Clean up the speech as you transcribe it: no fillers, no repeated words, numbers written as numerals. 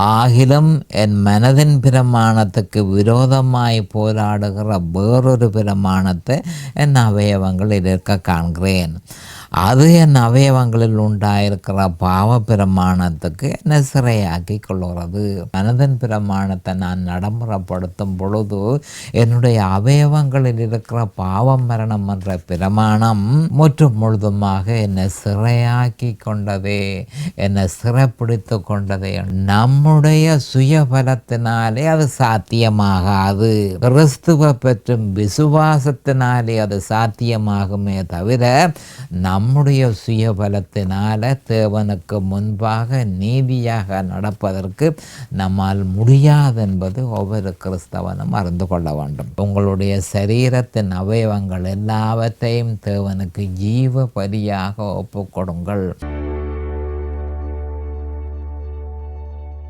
ஆகிலும் என் மனதின் பிரமாணத்துக்கு விரோதமாய் போராடுகிற வேறொரு பிரமாணத்தை என் அவயவங்களில் இருக்க காண்கிறேன். அது என் அவயவங்களில் உண்டாயிருக்கிற பாவ பிரமாணத்துக்கு என்னை சிறையாக்கி கொள்கிறது. மனதின் பிரமாணத்தை நான் நடைமுறைப்படுத்தும் பொழுது என்னுடைய அவயவங்களில் இருக்கிற பாவம் மரணம் என்ற பிரமாணம் முற்றும் முழுதுமாக என்னை சிறையாக்கி கொண்டதே, என்னை சிறைப்பிடித்து கொண்டதே. நம்முடைய சுயபலத்தினாலே அது சாத்தியமாகாது. கிறிஸ்துவ பெற்றும் விசுவாசத்தினாலே அது சாத்தியமாகுமே தவிர நம்முடைய சுயபலத்தினால தேவனுக்கு முன்பாக நீதியாக நடப்பதற்கு நம்மால் முடியாது என்பது ஒவ்வொரு கிறிஸ்தவனும் அறிந்து கொள்ள வேண்டும். உங்களுடைய சரீரத்தின் அவயவங்கள் எல்லாவற்றையும் தேவனுக்கு ஜீவ பலியாக ஒப்புக்கொடுங்கள்.